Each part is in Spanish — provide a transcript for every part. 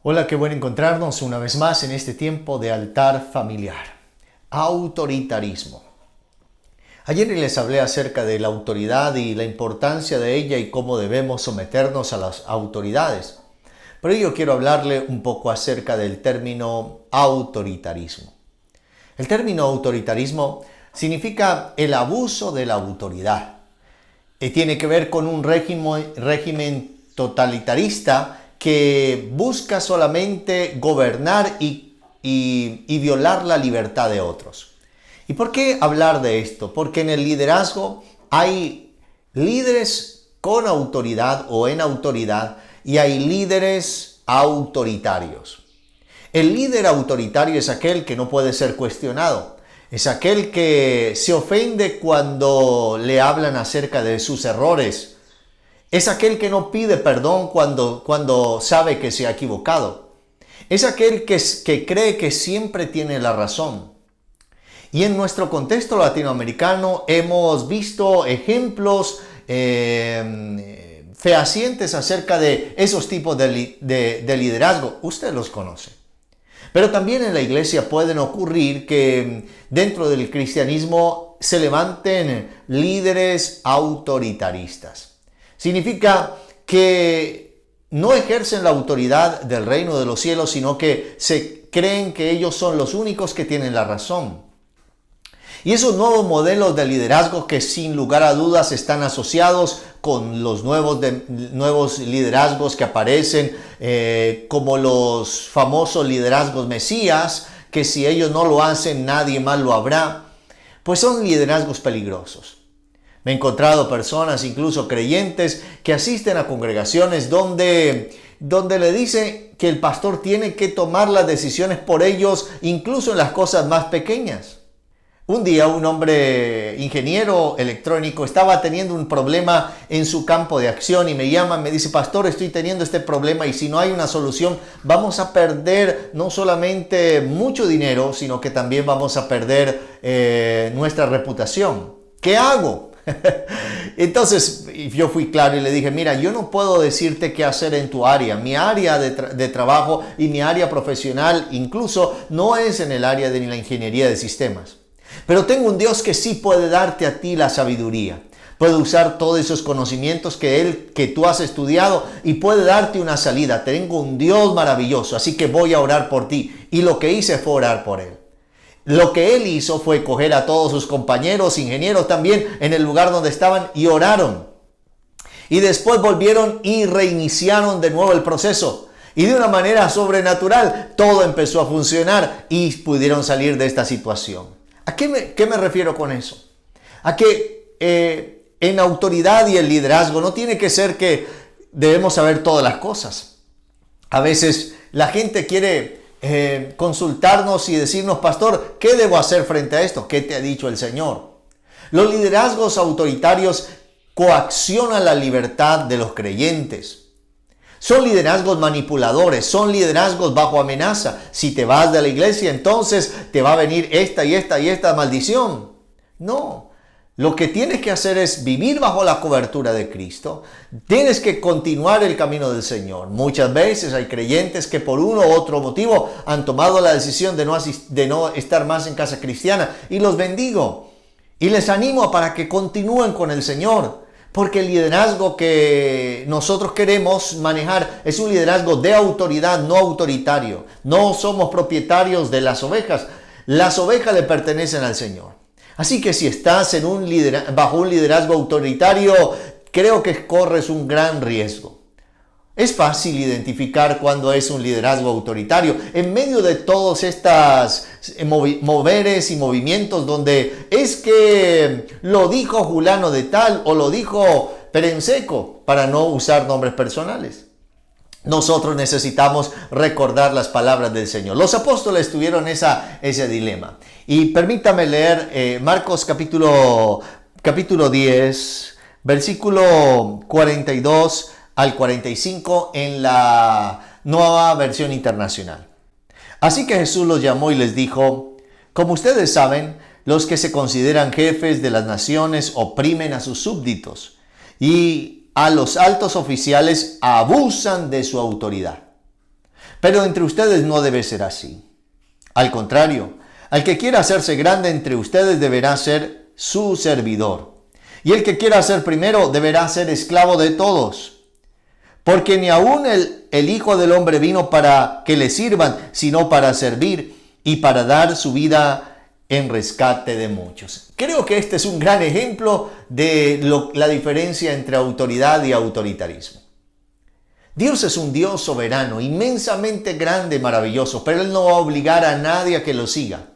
Hola, qué bueno encontrarnos una vez más en este tiempo de altar familiar. Autoritarismo. Ayer les hablé acerca de la autoridad y la importancia de ella y cómo debemos someternos a las autoridades. Pero yo quiero hablarle un poco acerca del término autoritarismo. El término autoritarismo significa el abuso de la autoridad. Tiene que ver con un régimen totalitarista que busca solamente gobernar y violar la libertad de otros. ¿Y por qué hablar de esto? Porque en el liderazgo hay líderes con autoridad o en autoridad y hay líderes autoritarios. El líder autoritario es aquel que no puede ser cuestionado. Es aquel que se ofende cuando le hablan acerca de sus errores. Es aquel que no pide perdón cuando sabe que se ha equivocado. Es aquel que cree que siempre tiene la razón. Y en nuestro contexto latinoamericano hemos visto ejemplos fehacientes acerca de esos tipos de liderazgo. Usted los conoce. Pero también en la iglesia pueden ocurrir que dentro del cristianismo se levanten líderes autoritaristas. Significa que no ejercen la autoridad del reino de los cielos, sino que se creen que ellos son los únicos que tienen la razón. Y esos nuevos modelos de liderazgo que sin lugar a dudas están asociados con los nuevos liderazgos que aparecen, como los famosos liderazgos mesías, que si ellos no lo hacen nadie más lo hará, pues son liderazgos peligrosos. Me he encontrado personas, incluso creyentes, que asisten a congregaciones donde le dicen que el pastor tiene que tomar las decisiones por ellos, incluso en las cosas más pequeñas. Un día un hombre ingeniero electrónico estaba teniendo un problema en su campo de acción y me llama, me dice: pastor, estoy teniendo este problema y si no hay una solución vamos a perder no solamente mucho dinero, sino que también vamos a perder nuestra reputación. ¿Qué hago? Entonces yo fui claro y le dije: mira, yo no puedo decirte qué hacer en tu área. Mi área de trabajo y mi área profesional incluso no es en el área de la ingeniería de sistemas. Pero tengo un Dios que sí puede darte a ti la sabiduría. Puede usar todos esos conocimientos que tú has estudiado y puede darte una salida. Tengo un Dios maravilloso, así que voy a orar por ti. Y lo que hice fue orar por él. Lo que él hizo fue coger a todos sus compañeros, ingenieros también, en el lugar donde estaban y oraron. Y después volvieron y reiniciaron de nuevo el proceso. Y de una manera sobrenatural todo empezó a funcionar y pudieron salir de esta situación. ¿A qué me refiero con eso? A que en autoridad y el liderazgo no tiene que ser que debemos saber todas las cosas. A veces la gente quiere consultarnos y decirnos: pastor, ¿qué debo hacer frente a esto? ¿Qué te ha dicho el Señor? Los liderazgos autoritarios coaccionan la libertad de los creyentes. Son liderazgos manipuladores, son liderazgos bajo amenaza. Si te vas de la iglesia, entonces te va a venir esta y esta maldición. No, lo que tienes que hacer es vivir bajo la cobertura de Cristo. Tienes que continuar el camino del Señor. Muchas veces hay creyentes que por uno u otro motivo han tomado la decisión de no estar más en casa cristiana. Y los bendigo y les animo para que continúen con el Señor. Porque el liderazgo que nosotros queremos manejar es un liderazgo de autoridad, no autoritario. No somos propietarios de las ovejas. Las ovejas le pertenecen al Señor. Así que si estás bajo un liderazgo autoritario, creo que corres un gran riesgo. Es fácil identificar cuando es un liderazgo autoritario en medio de todos estas moveres y movimientos donde es que lo dijo fulano de tal o lo dijo Perenseco, para no usar nombres personales. Nosotros necesitamos recordar las palabras del Señor. Los apóstoles tuvieron ese dilema. Y permítame leer Marcos capítulo 10, versículo 42 al 45 en la Nueva Versión Internacional. Así que Jesús los llamó y les dijo: como ustedes saben, los que se consideran jefes de las naciones oprimen a sus súbditos y a los altos oficiales abusan de su autoridad. Pero entre ustedes no debe ser así. Al contrario, al que quiera hacerse grande entre ustedes deberá ser su servidor. Y el que quiera ser primero deberá ser esclavo de todos. Porque ni aun el Hijo del Hombre vino para que le sirvan, sino para servir y para dar su vida en rescate de muchos. Creo que este es un gran ejemplo de la diferencia entre autoridad y autoritarismo. Dios es un Dios soberano, inmensamente grande, maravilloso, pero Él no va a obligar a nadie a que lo siga.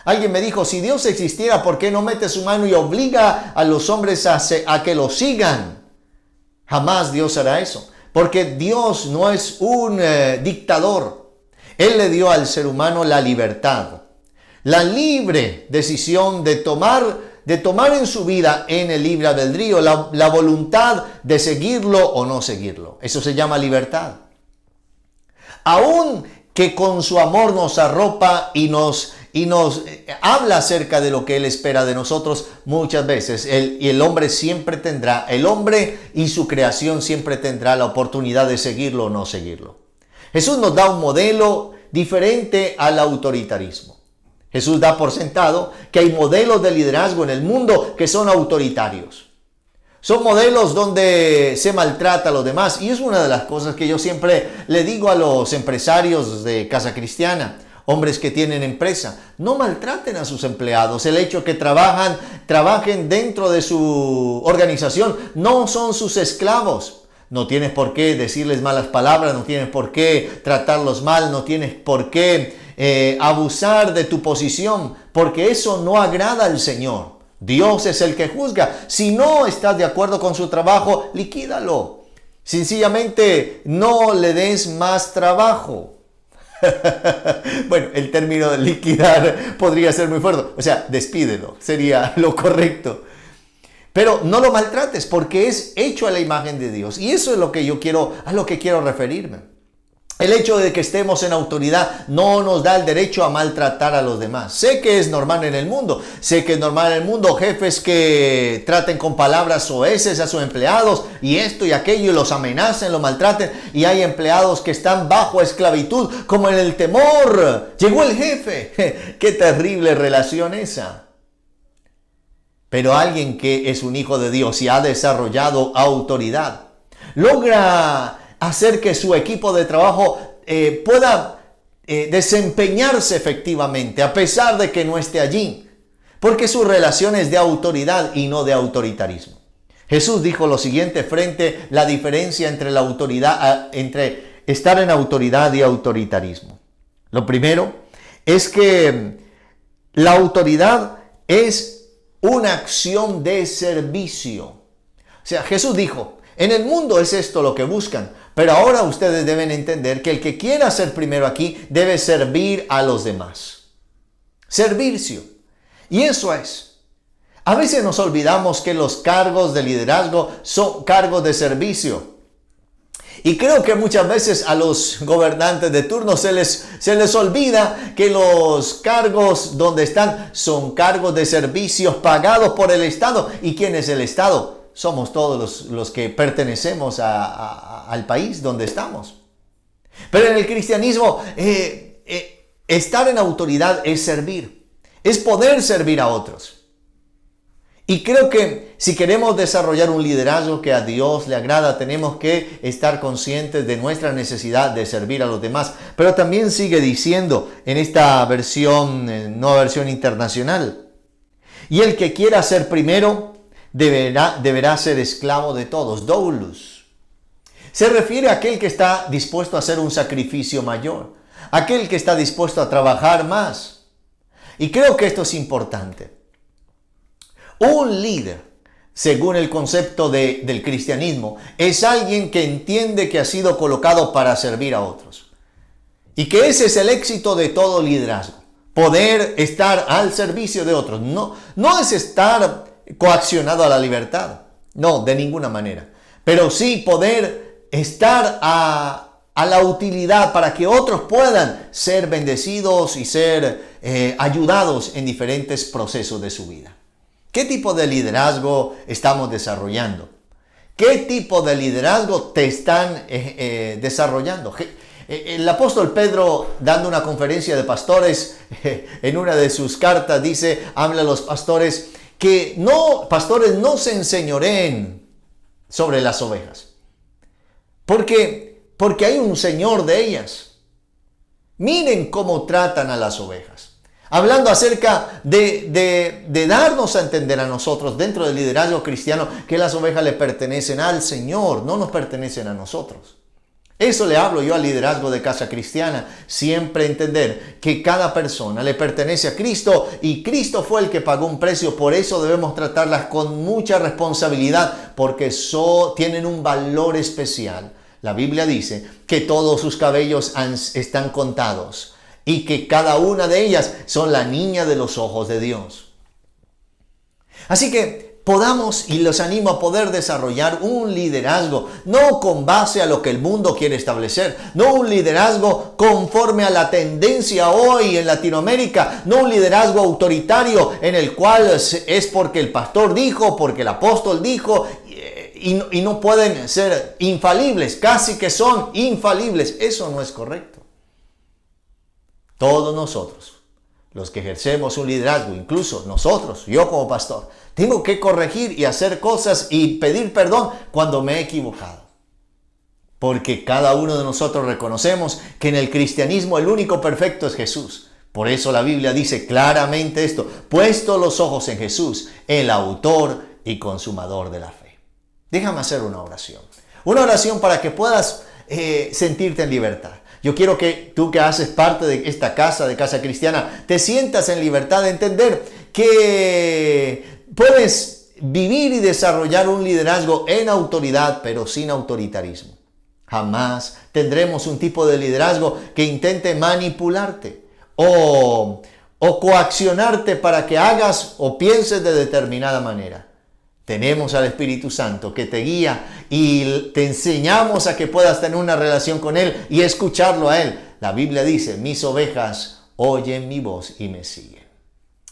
Alguien me dijo, si Dios existiera, ¿por qué no mete su mano y obliga a los hombres a que lo sigan? Jamás Dios hará eso, porque Dios no es un dictador. Él le dio al ser humano la libertad, la libre decisión de tomar en su vida en el libre albedrío, la voluntad de seguirlo o no seguirlo. Eso se llama libertad. Aún que con su amor nos arropa y nos habla acerca de lo que Él espera de nosotros, muchas veces el hombre y su creación siempre tendrá la oportunidad de seguirlo o no seguirlo. Jesús nos da un modelo diferente al autoritarismo. Jesús da por sentado que hay modelos de liderazgo en el mundo que son autoritarios. Son modelos donde se maltrata a los demás. Y es una de las cosas que yo siempre le digo a los empresarios de Casa Cristiana, hombres que tienen empresa: no maltraten a sus empleados. El hecho que trabajen dentro de su organización no son sus esclavos. No tienes por qué decirles malas palabras, no tienes por qué tratarlos mal, no tienes por qué abusar de tu posición, porque eso no agrada al Señor. Dios es el que juzga. Si no estás de acuerdo con su trabajo, liquídalo. Sencillamente no le des más trabajo. Bueno, el término de liquidar podría ser muy fuerte. O sea, despídelo, sería lo correcto. Pero no lo maltrates, porque es hecho a la imagen de Dios. Y eso es a lo que quiero referirme. El hecho de que estemos en autoridad no nos da el derecho a maltratar a los demás. Sé que es normal en el mundo. Sé que es normal en el mundo jefes que traten con palabras soeces a sus empleados y esto y aquello y los amenacen, los maltraten. Y hay empleados que están bajo esclavitud, como en el temor. Llegó el jefe. Qué terrible relación esa. Pero alguien que es un hijo de Dios y ha desarrollado autoridad, logra hacer que su equipo de trabajo pueda desempeñarse efectivamente, a pesar de que no esté allí, porque su relación es de autoridad y no de autoritarismo. Jesús dijo lo siguiente frente a la diferencia entre la autoridad, entre estar en autoridad y autoritarismo. Lo primero es que la autoridad es una acción de servicio. O sea, Jesús dijo: en el mundo es esto lo que buscan, pero ahora ustedes deben entender que el que quiera ser primero aquí debe servir a los demás. Servicio. Y eso es. A veces nos olvidamos que los cargos de liderazgo son cargos de servicio. Y creo que muchas veces a los gobernantes de turno se les olvida que los cargos donde están son cargos de servicios pagados por el Estado. ¿Y quién es el Estado? Somos todos los que pertenecemos al país donde estamos. Pero en el cristianismo, estar en autoridad es servir, es poder servir a otros. Y creo que si queremos desarrollar un liderazgo que a Dios le agrada, tenemos que estar conscientes de nuestra necesidad de servir a los demás. Pero también sigue diciendo en esta versión, nueva versión internacional: y el que quiera ser primero deberá ser esclavo de todos. Doulos. Se refiere a aquel que está dispuesto a hacer un sacrificio mayor, aquel que está dispuesto a trabajar más. Y creo que esto es importante. Un líder, según el concepto del cristianismo, es alguien que entiende que ha sido colocado para servir a otros. Y que ese es el éxito de todo liderazgo. Poder estar al servicio de otros. No es estar coaccionado a la libertad. No, de ninguna manera. Pero sí poder estar a la utilidad para que otros puedan ser bendecidos y ser ayudados en diferentes procesos de su vida. ¿Qué tipo de liderazgo estamos desarrollando? ¿Qué tipo de liderazgo te están desarrollando? El apóstol Pedro, dando una conferencia de pastores, en una de sus cartas dice, habla a los pastores, que pastores no se enseñoreen sobre las ovejas. Porque hay un señor de ellas. Miren cómo tratan a las ovejas. Hablando acerca de darnos a entender a nosotros dentro del liderazgo cristiano que las ovejas le pertenecen al Señor, no nos pertenecen a nosotros. Eso le hablo yo al liderazgo de Casa Cristiana. Siempre entender que cada persona le pertenece a Cristo y Cristo fue el que pagó un precio. Por eso debemos tratarlas con mucha responsabilidad porque tienen un valor especial. La Biblia dice que todos sus cabellos están contados y que cada una de ellas son la niña de los ojos de Dios. Así que podamos, y los animo a poder desarrollar un liderazgo, no con base a lo que el mundo quiere establecer, no un liderazgo conforme a la tendencia hoy en Latinoamérica, no un liderazgo autoritario en el cual es porque el pastor dijo, porque el apóstol dijo, y no pueden ser infalibles, casi que son infalibles. Eso no es correcto. Todos nosotros, los que ejercemos un liderazgo, incluso nosotros, yo como pastor, tengo que corregir y hacer cosas y pedir perdón cuando me he equivocado. Porque cada uno de nosotros reconocemos que en el cristianismo el único perfecto es Jesús. Por eso la Biblia dice claramente esto, puesto los ojos en Jesús, el autor y consumador de la fe. Déjame hacer una oración. Una oración para que puedas sentirte en libertad. Yo quiero que tú que haces parte de esta casa, de Casa Cristiana, te sientas en libertad de entender que puedes vivir y desarrollar un liderazgo en autoridad, pero sin autoritarismo. Jamás tendremos un tipo de liderazgo que intente manipularte o coaccionarte para que hagas o pienses de determinada manera. Tenemos al Espíritu Santo que te guía y te enseñamos a que puedas tener una relación con Él y escucharlo a Él. La Biblia dice, mis ovejas oyen mi voz y me siguen.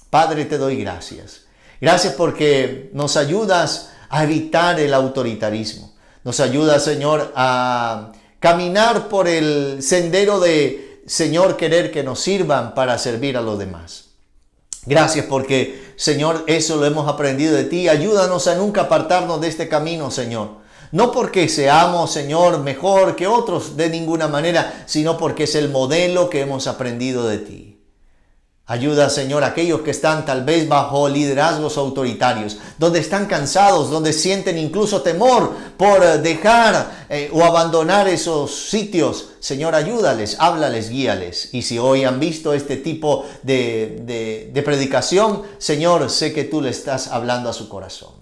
Padre, te doy gracias. Gracias porque nos ayudas a evitar el autoritarismo. Nos ayudas, Señor, a caminar por el sendero de, Señor, querer que nos sirvan para servir a los demás. Gracias porque, Señor, eso lo hemos aprendido de ti. Ayúdanos a nunca apartarnos de este camino, Señor. No porque seamos, Señor, mejor que otros de ninguna manera, sino porque es el modelo que hemos aprendido de ti. Ayuda, Señor, a aquellos que están tal vez bajo liderazgos autoritarios, donde están cansados, donde sienten incluso temor por dejar o abandonar esos sitios. Señor, ayúdales, háblales, guíales. Y si hoy han visto este tipo de predicación, Señor, sé que tú le estás hablando a su corazón.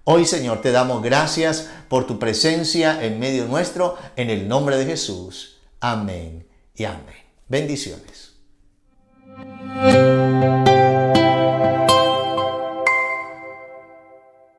Hoy, Señor, te damos gracias por tu presencia en medio nuestro, en el nombre de Jesús. Amén y amén. Bendiciones.